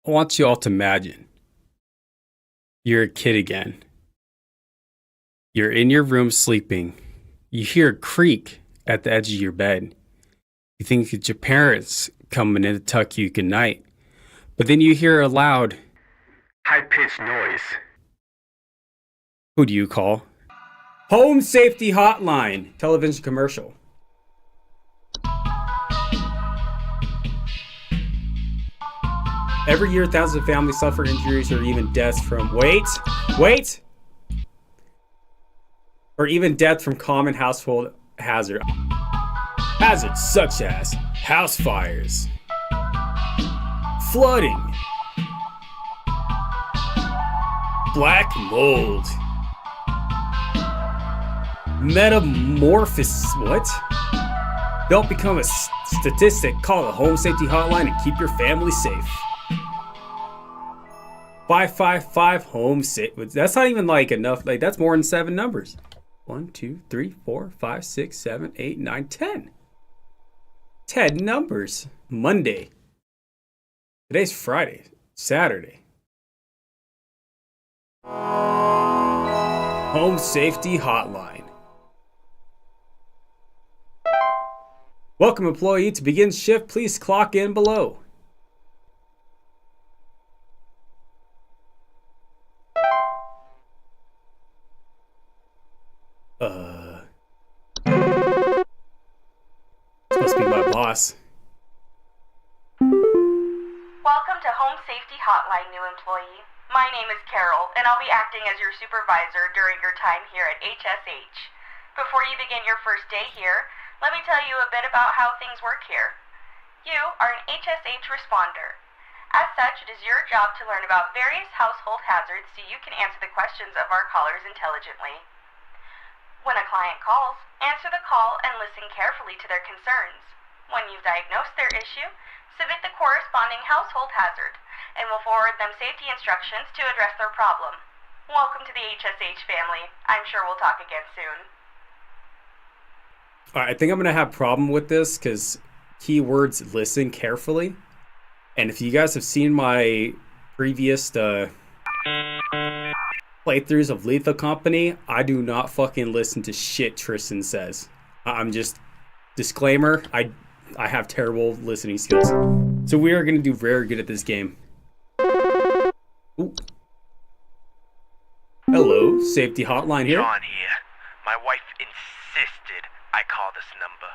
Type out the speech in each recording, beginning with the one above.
I want you all to imagine you're a kid again. You're in your room sleeping. You hear a creak at the edge of your bed. You think it's your parents coming in to tuck you goodnight. But then you hear a loud, high-pitched noise. Who do you call? Home Safety Hotline. Television commercial. Every year, thousands of families suffer injuries or even deaths from or even death from common household hazards such as house fires, flooding, black mold, metamorphosis. What? Don't become a statistic. Call the Home Safety Hotline and keep your family safe. 555 home safe. That's not even like enough. Like, that's more than 7 numbers. 1, 2, 3, 4, 5, 6, 7, 8, 9, 10. 10 numbers. Monday. Today's Friday. Saturday. Home Safety Hotline. Welcome, employee. To begin shift, please clock in below. This must be my boss. Welcome to Home Safety Hotline, new employee. My name is Carol, and I'll be acting as your supervisor during your time here at HSH. Before you begin your first day here, let me tell you a bit about how things work here. You are an HSH responder. As such, it is your job to learn about various household hazards so you can answer the questions of our callers intelligently. When a client calls, answer the call and listen carefully to their concerns. When you've diagnosed their issue, submit the corresponding household hazard, and we'll forward them safety instructions to address their problem. Welcome to the HSH family. I'm sure we'll talk again soon. All right, I think I'm going to have a problem with this because keywords listen carefully. And if you guys have seen my previous playthroughs of Lethal Company, I do not fucking listen to shit Tristan says. I'm just, disclaimer, I have terrible listening skills. So we are going to do very good at this game. Ooh. Hello, Safety Hotline here. John here. My wife insisted I call this number.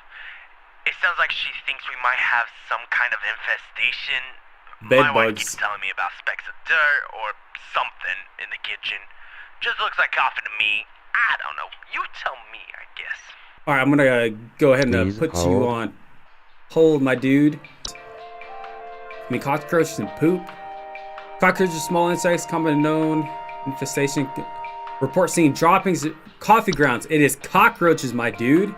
It sounds like she thinks we might have some kind of infestation. Bed My wife bugs. keeps telling me about specks of dirt or something in the kitchen. Just looks like coughing to me. I don't know. You tell me, I guess. All right, I'm going to go ahead and put you on hold, my dude. I mean, cockroaches and poop. Cockroaches are small insects, commonly known infestation. Report seeing droppings at coffee grounds. It is cockroaches, my dude.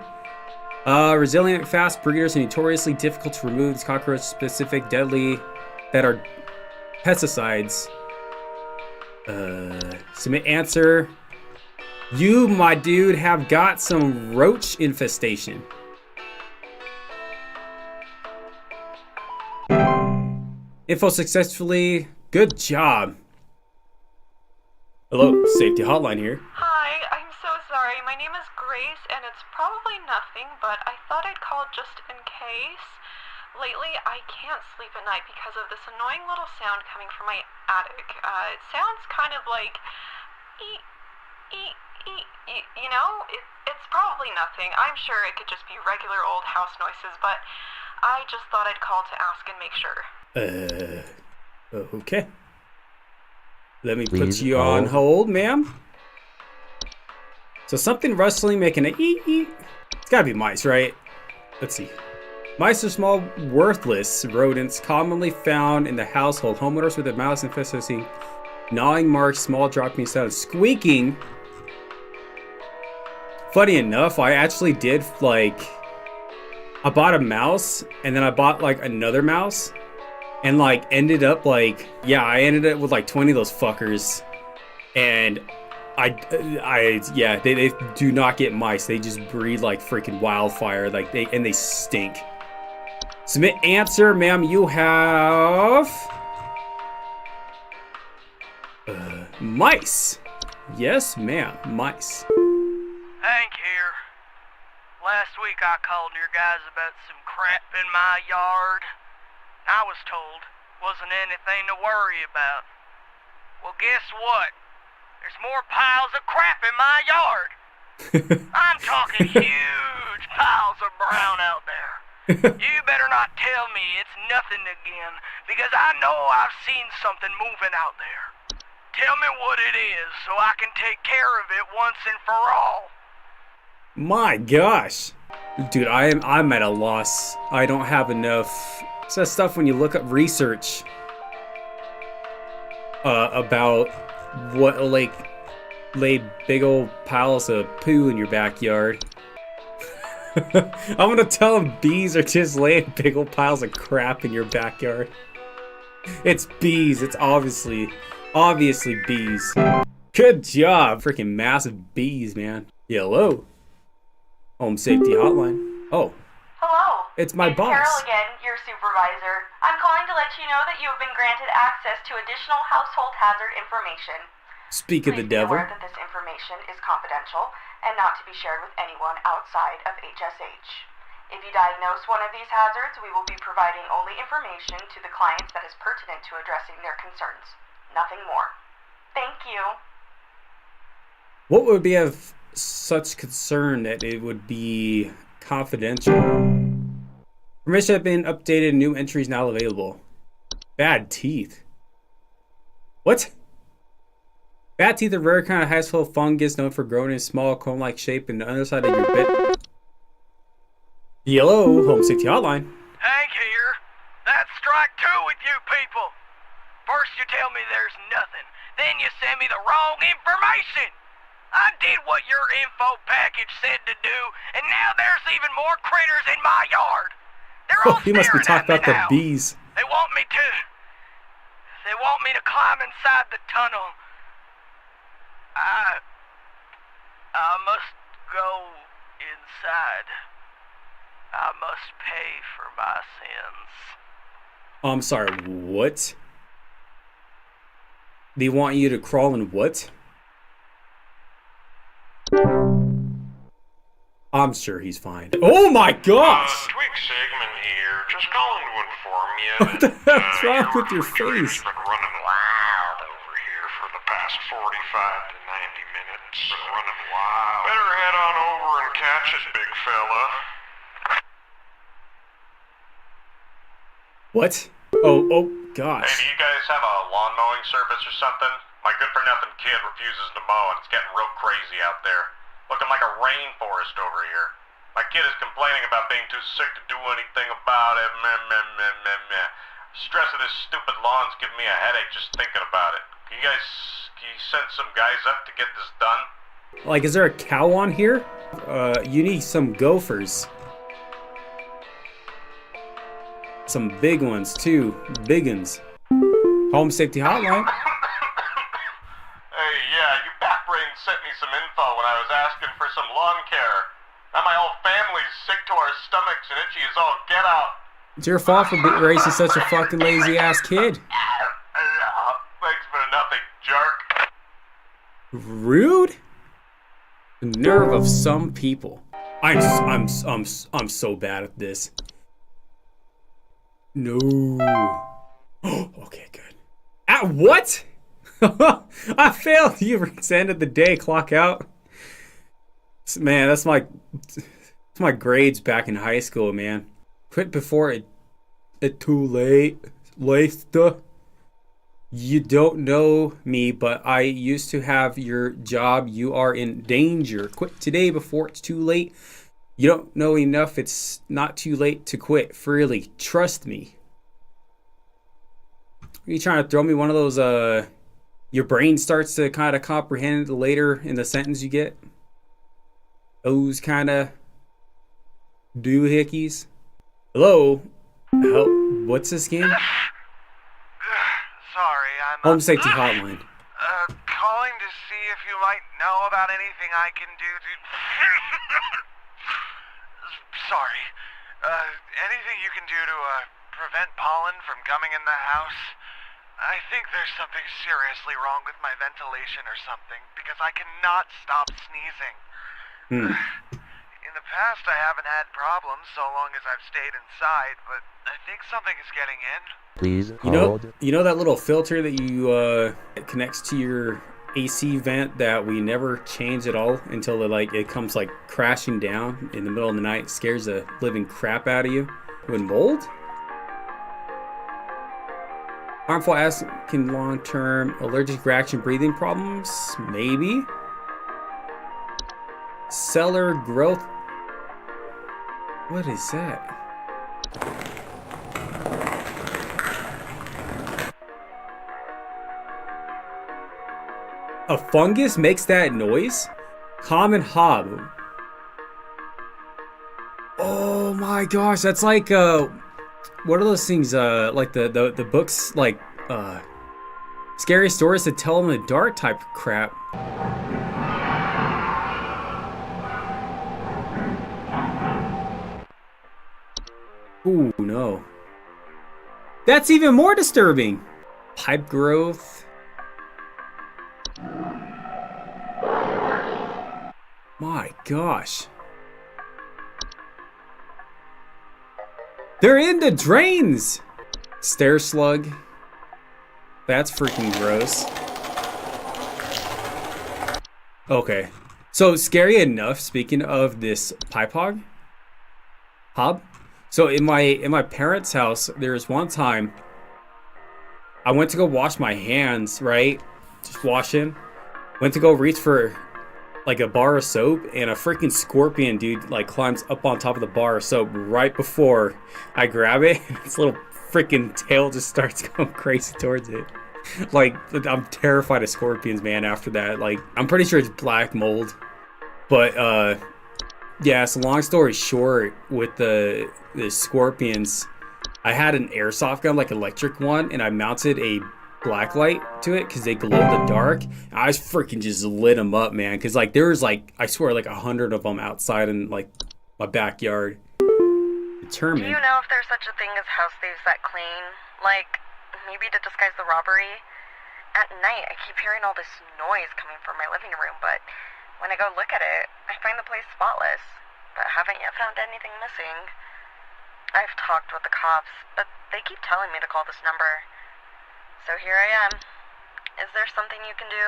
Resilient, fast breeders, and notoriously difficult to remove. These cockroach-specific, deadly, that are pesticides. Submit answer. You, my dude, have got some roach infestation. Info successfully. Good job. Hello, Safety Hotline here. Hi, I'm so sorry. My name is Grace, and it's probably nothing, but I thought I'd call just in case. Lately, I can't sleep at night because of this annoying little sound coming from my attic. It sounds kind of like, you know? It's probably nothing. I'm sure it could just be regular old house noises, but I just thought I'd call to ask and make sure. Okay. Let me put you on hold, ma'am. So something rustling, making a eat. It's gotta be mice, right? Let's see. Mice are small, worthless rodents commonly found in the household. Homeowners with a mouse infestation, gnawing marks, small dropping sounds, squeaking. Funny enough, I actually did I bought a mouse and then I bought another mouse. And ended up I ended up with 20 of those fuckers. And they do not get mice. They just breed like freaking wildfire. They stink. Submit answer, ma'am. You have Mice. Yes, ma'am. Mice. Hank here. Last week I called your guys about some crap in my yard. I was told wasn't anything to worry about. Well, guess what? There's more piles of crap in my yard. I'm talking huge piles of brown out there. You better not tell me it's nothing again, because I know I've seen something moving out there. Tell me what it is so I can take care of it once and for all. My gosh. Dude, I'm at a loss. I don't have enough. It's that stuff when you look up research about what lay big old piles of poo in your backyard. I'm gonna tell them bees are just laying big old piles of crap in your backyard. It's bees. It's obviously bees. Good job. Freaking massive bees, man. Hello. Home Safety Hotline. Oh. Hello. It's my boss. Carol again, your supervisor. I'm calling to let you know that you have been granted access to additional household hazard information. Speak of the Please be devil. aware that this information is confidential and not to be shared with anyone outside of HSH. If you diagnose one of these hazards, we will be providing only information to the clients that is pertinent to addressing their concerns. Nothing more. Thank you. What would be of such concern that it would be confidential? Permission has been updated. New entries now available. Bad teeth. What? Bad teeth are a rare kind of house full of fungus known for growing in a small cone-like shape in the underside of your bed. Hello, Home Safety Hotline. Hank here. That's strike two with you people. First you tell me there's nothing, then you send me the wrong information. I did what your info package said to do, and now there's even more critters in my yard. They're all He must be staring talking at me about the now. bees. They want me to climb inside the tunnel. I must go inside. I must pay for my sins. I'm sorry, what? They want you to crawl in what? I'm sure he's fine. Oh my gosh! Twig Sigmund here. Just calling to inform you What the that hell's wrong with your refrigerator's face? been running wild over here for the past 45 to 90 minutes. Been running wild. Better head on over and catch it, big fella. What? Oh gosh. Hey, do you guys have a lawn mowing service or something? My good-for-nothing kid refuses to mow, and it's getting real crazy out there. Looking like a rainforest over here. My kid is complaining about being too sick to do anything about it. Meh, meh, meh, meh, meh. Stress of this stupid lawn's giving me a headache just thinking about it. Can you send some guys up to get this done? Like, is there a cow on here? You need some gophers. Some big ones too. Big ones. Home Safety Hotline. Hey, yeah, you backbrains sent me some info when I was asking for some lawn care. Now my whole family's sick to our stomachs and itchy as all get out. It's your fault for raising such a fucking lazy ass kid. Thanks for nothing, jerk. Rude. The nerve of some people. I'm so bad at this. No. Okay, good. At what? I failed. You ended the day. Clock out. Man, that's my grades back in high school, man. Quit before it too late. Later. You don't know me, but I used to have your job. You are in danger. Quit today before it's too late. You don't know enough. It's not too late to quit freely. Trust me. Are you trying to throw me one of those, your brain starts to kind of comprehend later in the sentence you get? Those kind of doohickeys? Hello? What's this game? Sorry, I'm Home Safety Hotline. calling to see if you might know about anything I can do to... Sorry. Anything you can do to prevent pollen from coming in the house? I think there's something seriously wrong with my ventilation or something, because I cannot stop sneezing. In the past, I haven't had problems so long as I've stayed inside, but I think something is getting in. Please hold. You know that little filter that you it connects to your AC vent that we never change at all until it comes like crashing down in the middle of the night, scares the living crap out of you. With mold? Harmful acid can long-term allergic reaction breathing problems? Maybe. Cellar growth. What is that? A fungus makes that noise? Common Hob. Oh my gosh, that's like what are those things like the books like scary stories to tell in the dark type crap. Ooh, no. That's even more disturbing. Pipe growth. My gosh. They're in the drains! Stair slug. That's freaking gross. Okay. So scary enough, speaking of this pipe hob. So in my parents' house, there was one time I went to go wash my hands, right? Just washing. Went to go reach for like a bar of soap, and a freaking scorpion dude like climbs up on top of the bar of soap right before I grab it. Its little freaking tail just starts going crazy towards it. Like, I'm terrified of scorpions, man, after that. Like, I'm pretty sure it's black mold. But yeah, so long story short, with the scorpions, I had an airsoft gun, like electric one, and I mounted a black light to it because they glow in the dark. I was freaking just lit them up, man, because like there was like, I swear, like 100 of them outside in like my backyard. Determined. Do you know if there's such a thing as house thieves that clean? Like, maybe to disguise the robbery? At night, I keep hearing all this noise coming from my living room, but when I go look at it, I find the place spotless, but haven't yet found anything missing. I've talked with the cops, but they keep telling me to call this number. So here I am. Is there something you can do?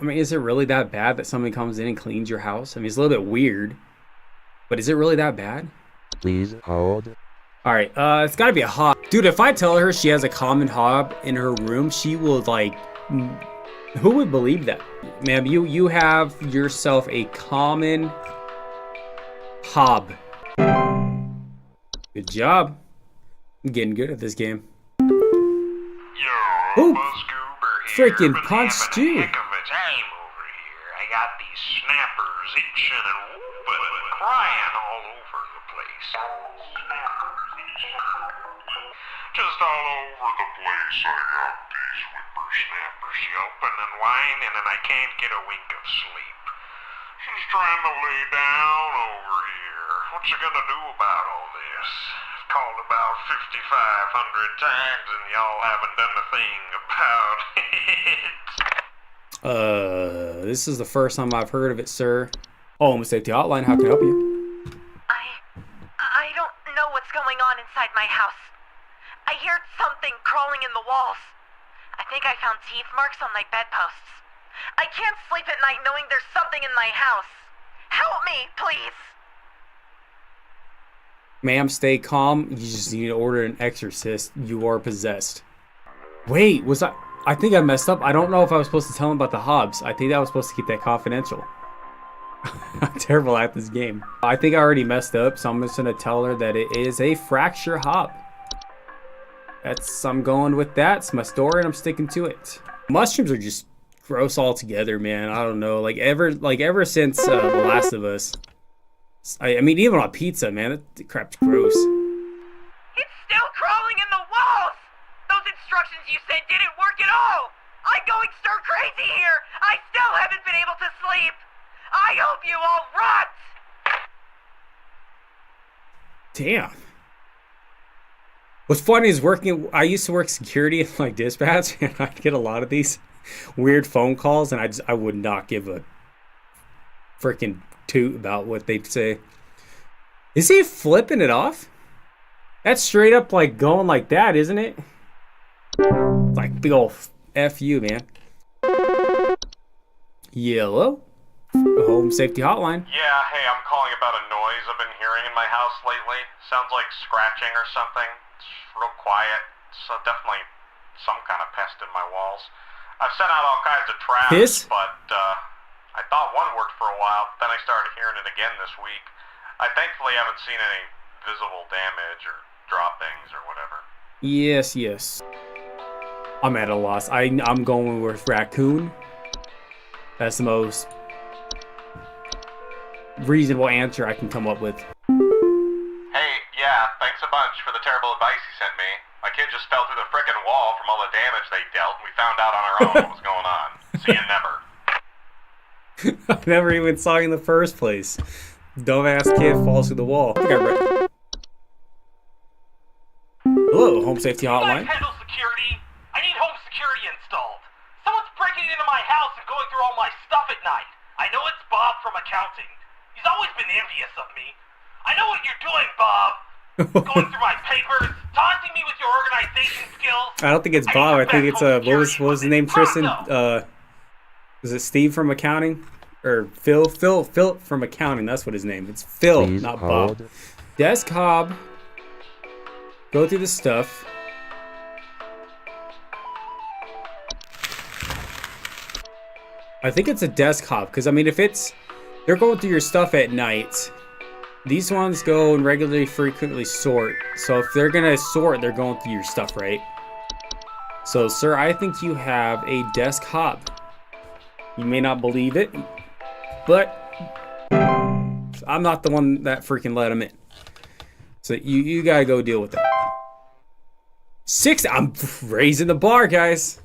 I mean, is it really that bad that somebody comes in and cleans your house? I mean, it's a little bit weird, but is it really that bad? Please hold. Alright, it's gotta be a hob. Dude, if I tell her she has a common hob in her room, she will like... Who would believe that? Ma'am, you have yourself a common hob. Good job. I'm getting good at this game. Yo, Ooh, Buzz Goober here. freaking Been punched having you. a heck of a time over here. I got these snappers itching and whooping and crying all over the place. Just all over the place. I got these whippersnappers yelping and whining, and I can't get a wink of sleep. She's trying to lay down over here. What's she gonna do about all this? I've called about 5,500 times, and y'all haven't done a thing about it. This is the first time I've heard of it, sir. Home Safety Hotline, how can I help you? I don't know what's going on inside my house. I heard something crawling in the walls. I think I found teeth marks on my bedposts. I can't sleep at night knowing there's something in my house. Help me, please. Ma'am, stay calm. You just need to order an exorcist. You are possessed. Wait, I think I messed up. I don't know if I was supposed to tell him about the Hobbs. I think I was supposed to keep that confidential. I'm terrible at this game. I think I already messed up, so I'm just gonna tell her that it is a fracture Hob. I'm going with that. It's my story, and I'm sticking to it. Mushrooms are just gross altogether, man. I don't know. Like ever since The Last of Us. I mean, even on pizza, man, that crap's gross. It's still crawling in the walls. Those instructions you sent didn't work at all. I'm going stir crazy here. I still haven't been able to sleep. I hope you all rot. Damn. What's funny is I used to work security in like dispatch, and I'd get a lot of these weird phone calls, and I would not give a freaking toot about what they'd say. Is he flipping it off? That's straight up like going like that, isn't it? Like big ol' F you, man. Yellow? Home Safety Hotline. Yeah, hey, I'm calling about a noise I've been hearing in my house lately. Sounds like scratching or something. It's real quiet. It's definitely some kind of pest in my walls. I've sent out all kinds of traps, Piss? but I thought one worked for a while, then I started hearing it again this week. I thankfully haven't seen any visible damage or droppings or whatever. Yes. I'm at a loss. I'm going with raccoon. That's the most reasonable answer I can come up with. Hey, yeah, thanks a bunch for the terrible advice you sent me. My kid just fell through the frickin' wall from all the damage they dealt, and we found out on our own what was going on. See you never. I never even saw you in the first place. Dumbass kid falls through the wall. I think I read. Hello, Home Safety Hotline. Handle security. I need home security installed. Someone's breaking into my house and going through all my stuff at night. I know it's Bob from accounting. He's always been envious of me. I know what you're doing, Bob. Going through my papers, taunting me with your organization skills. I don't think it's Bob. I think it's what was his name? Tristan. Is it Steve from accounting? Or Phil from accounting. That's what his name. It's Phil, Please not hold. Bob. Desk Hob. Go through the stuff. I think it's a desk hop, because I mean, if they're going through your stuff at night, these ones go and regularly, frequently sort. So if they're gonna sort, they're going through your stuff, right? So, sir, I think you have a desk hop. You may not believe it, but I'm not the one that freaking let him in. So you gotta go deal with that. I'm raising the bar, guys.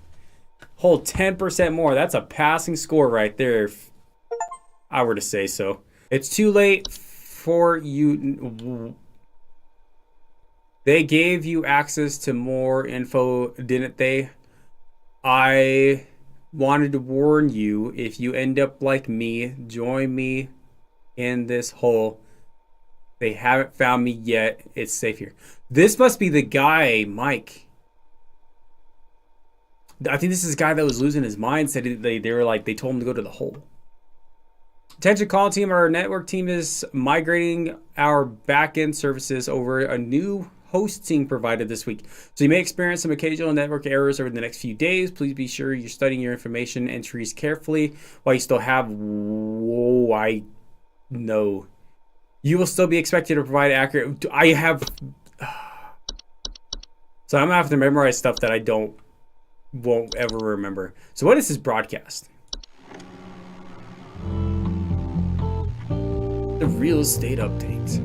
Hold 10% more. That's a passing score right there, if I were to say so. It's too late for you. They gave you access to more info, didn't they? I wanted to warn you, if you end up like me, join me in this hole. They haven't found me yet. It's safe here. This must be the guy, Mike. I think this is the guy that was losing his mind. Said they were like, they told him to go to the hole. Attention call team, our network team is migrating our back-end services over a new hosting provider this week. So you may experience some occasional network errors over the next few days. Please be sure you're studying your information entries carefully while you still have... Whoa, I know. You will still be expected to provide accurate... I have... So I'm going to have to memorize stuff that I won't ever remember. So what is this broadcast? The real estate update.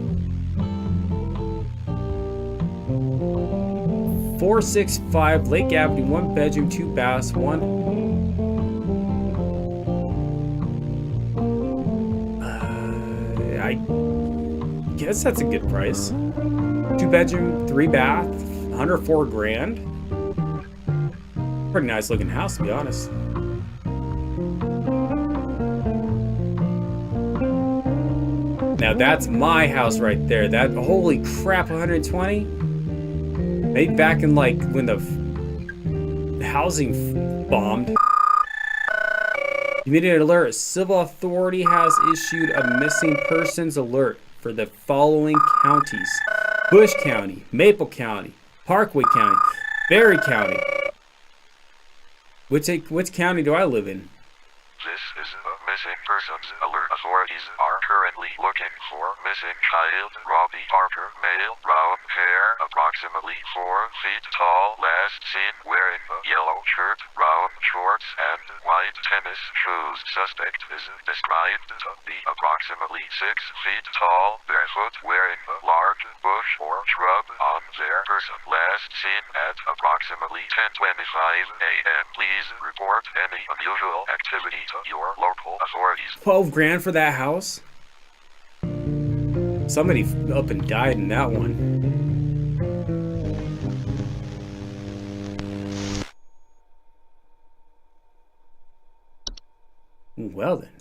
465 Lake Avenue, 1 bedroom, 2 baths, 1. I guess that's a good price. 2 bedroom, 3 bath, 104 grand. Pretty nice looking house, to be honest. Now that's my house right there. That, holy crap, 120? Maybe back in like when the housing bombed. Immediate alert. Civil authority has issued a missing persons alert for the following counties: Bush County, Maple County, Parkway County, Berry County. Which county do I live in? This is a missing persons alert. Authorities are currently looking for missing child Robbie Parker, male, brown hair, approximately 4 feet tall, last seen wearing a yellow shirt, brown shorts, and white tennis shoes. Suspect is described to be approximately 6 feet tall, barefoot, wearing a large bush or shrub on their person. Last seen at approximately 10:25 a.m. Please report any unusual activity to your local authorities. 12 grand for that house? Somebody up and died in that one. Well then,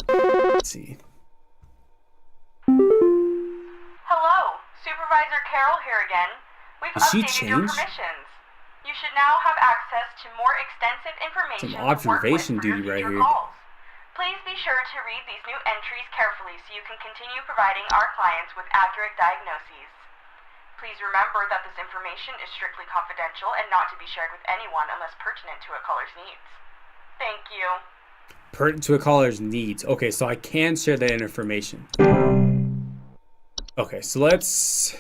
let's see. Hello, Supervisor Carol here again. We've Did she updated your change? permissions. You should now have access to more extensive information Some to work with observation for your duty right future here. calls. Please be sure to read these new entries carefully so you can continue providing our clients with accurate diagnoses. Please remember that this information is strictly confidential and not to be shared with anyone unless pertinent to a caller's needs. Thank you. Pertinent to a caller's needs. Okay, so I can share that information. Okay, so let's...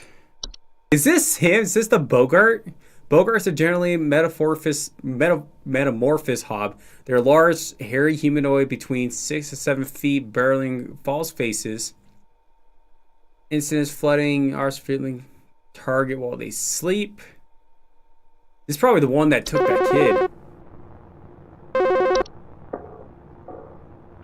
Is this him? Is this the Bogart? Bogarts are generally metamorphous hob. They're large, hairy humanoid between 6 to 7 feet, barreling false faces. Incidents flooding our feeling target while they sleep. This is probably the one that took that kid.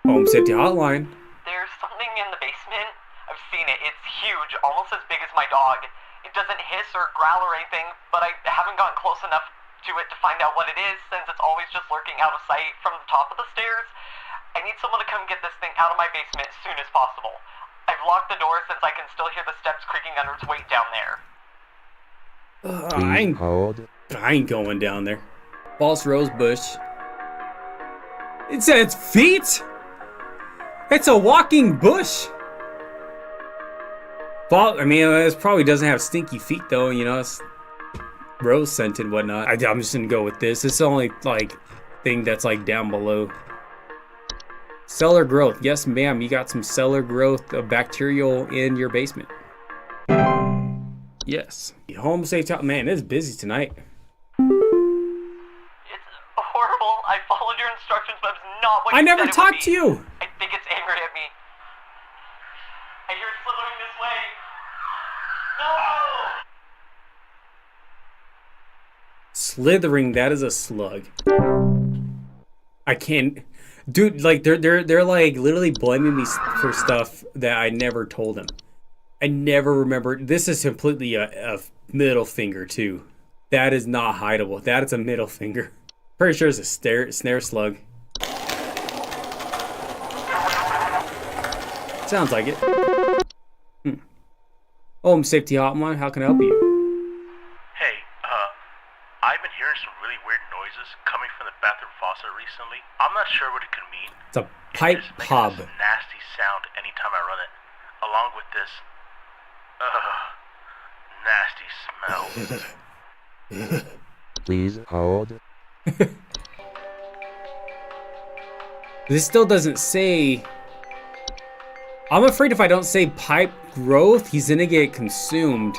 Home Safety Hotline. There's something in the basement. I've seen it. It's huge, almost as big as my dog. It doesn't hiss or growl or anything, but I haven't gotten close enough to it to find out what it is since it's always just lurking out of sight from the top of the stairs. I need someone to come get this thing out of my basement as soon as possible. I've locked the door since I can still hear the steps creaking under its weight down there. Please hold. I ain't going down there. False rose bush. It says feet? It's a walking bush. I mean, it probably doesn't have stinky feet though, you know, it's rose scent and whatnot. I'm just gonna go with this. It's the only, like, thing that's, like, down below. Cellar growth. Yes, ma'am, you got some cellar growth of bacterial in your basement. Yes. Home Safety Hotline. Man, it's busy tonight. It's horrible. I followed your instructions, but it's not what I you never said it would talked be. to you. I think it's angry at me. I hear it slithering this way. No! Slithering, that is a slug. I can't, dude. Like they're like literally blaming me for stuff that I never told him. I never remember. This is completely a middle finger too. That is not hideable. That is a middle finger. Pretty sure it's a snare slug. Sounds like it. Home Safety Hotline. How can I help you? Hey, I've been hearing some really weird noises coming from the bathroom faucet recently. I'm not sure what it could mean. It's a pipe It's making hob. this nasty sound anytime I run it, along with this, nasty smell. Please hold. This still doesn't say. I'm afraid if I don't say pipe growth, he's gonna get consumed.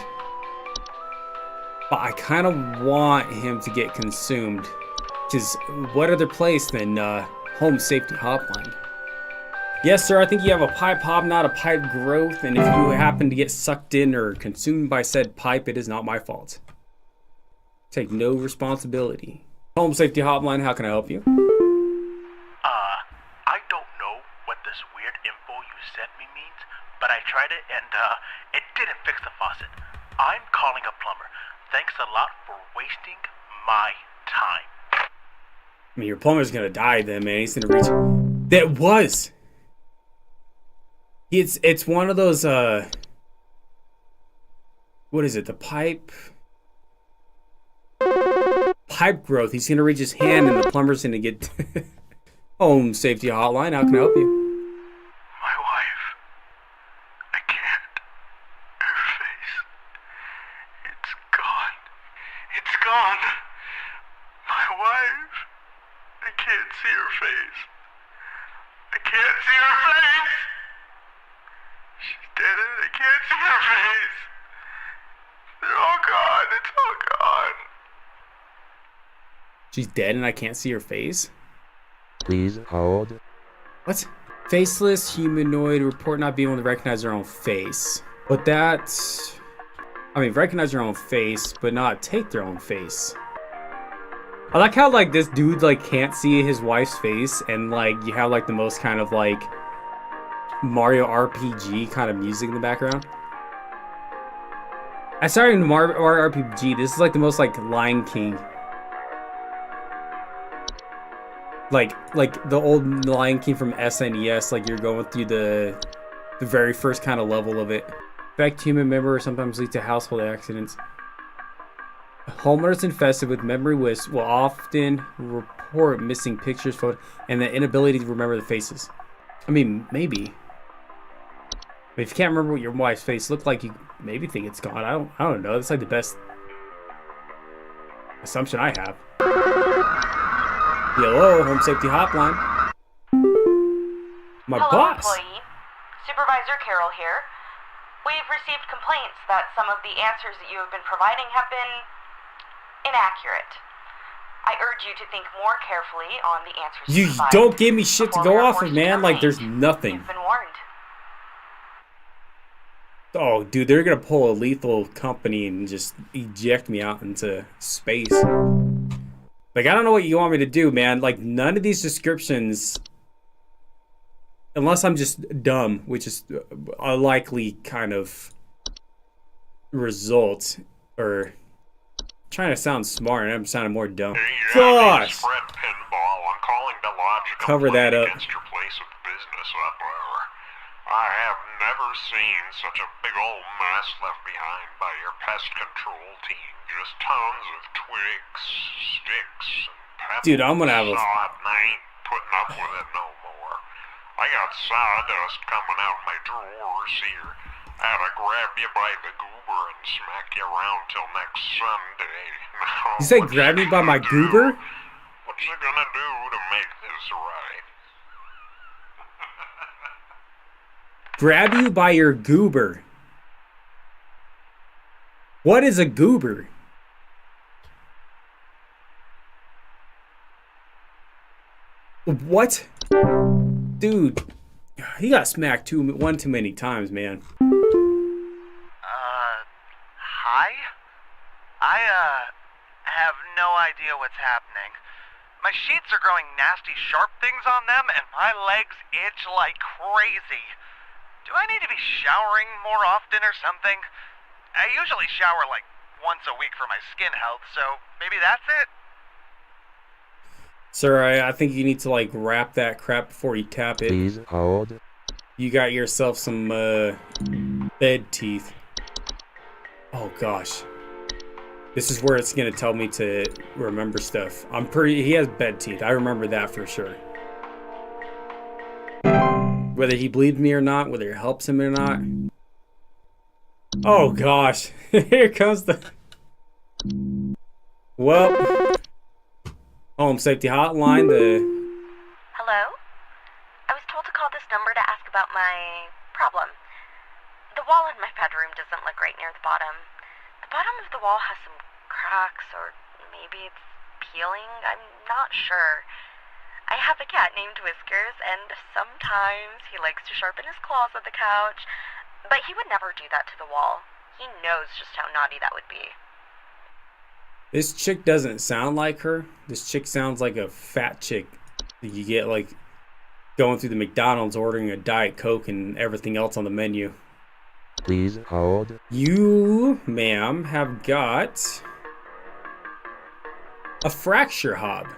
But I kind of want him to get consumed. Because what other place than Home Safety Hotline? Yes, sir, I think you have a pipe hob, not a pipe growth. And if you happen to get sucked in or consumed by said pipe, it is not my fault. Take no responsibility. Home Safety Hotline, how can I help you? I don't know what this weird info you sent me means, but I tried it and, it didn't fix the faucet. I'm calling a plumber. Thanks a lot for wasting my time. I mean, your plumber's gonna die then, man. He's gonna reach. That was. It's one of those. What is it? The pipe growth. He's gonna reach his hand, and the plumber's gonna get. Home Safety Hotline. How can I help you? My wife. I can't. Her face. It's gone. It's gone. My wife. I can't see her face. I can't see her face. She's dead and I can't see her face. They're all gone. It's all gone. She's dead, and I can't see her face. Please hold. What? Faceless humanoid report not being able to recognize their own face. But that's... I mean, recognize their own face, but not take their own face. I like how, like, this dude, like, can't see his wife's face, and, like, you have, like, the most kind of, like, Mario RPG kind of music in the background. I started in Mario RPG. This is, like, the most, like, Lion King. Like the old Lion King from SNES, like you're going through the very first kind of level of it. Infect human memory sometimes leads to household accidents. Homeowners infested with memory wisps will often report missing pictures, photos, and the inability to remember the faces. I mean, maybe. But if you can't remember what your wife's face looked like, you maybe think it's gone. I don't know. That's like the best assumption I have. Hello, Home Safety Hotline. My Hello, boss. employee. Supervisor Carol here. We've received complaints that some of the answers that you have been providing have been inaccurate. I urge you to think more carefully on the answers You provide don't give me shit to before we go are off of, forced to man. Like, there's terminate. nothing. You've been warned. Oh, dude, they're gonna pull a lethal company and just eject me out into space. Like, I don't know what you want me to do, man. Like, none of these descriptions, unless I'm just dumb, which is a likely kind of result, or trying to sound smart and I'm sounding more dumb. Gosh! Fred Pinball. I'm calling to lodge a Cover that complaint up. against your place of business up there. I have never seen such a big old mess left behind by your pest control team. Just tons of twigs, sticks, and pebbles. Dude, I'm gonna have a... Sod, and I ain't putting up with it no more. I got sawdust coming out my drawers here. I had to grab you by the goober and smack you around till next Sunday. Now, You say what grab me by gonna my do? goober? What you gonna do to make this right? Grab you by your goober. What is a goober? What? Dude, he got smacked one too many times, man. Hi? I have no idea what's happening. My sheets are growing nasty sharp things on them, and my legs itch like crazy. Do I need to be showering more often or something? I usually shower like once a week for my skin health, so maybe that's it? Sir, I think you need to, like, wrap that crap before you tap it. Please hold. You got yourself some, bed teeth. Oh, gosh. This is where it's gonna tell me to remember stuff. He has bed teeth. I remember that for sure. Whether he believes me or not, whether it helps him or not. Oh, gosh. Here comes the... Well... Home Safety Hotline, Hello? I was told to call this number to ask about my problem. The wall in my bedroom doesn't look right near the bottom. The bottom of the wall has some cracks, or maybe it's peeling. I'm not sure. I have a cat named Whiskers, and sometimes he likes to sharpen his claws at the couch, but he would never do that to the wall. He knows just how naughty that would be. This chick doesn't sound like her. This chick sounds like a fat chick that you get, like, going through the McDonald's ordering a Diet Coke and everything else on the menu. Please hold. You, ma'am, have got a fracture, Hob.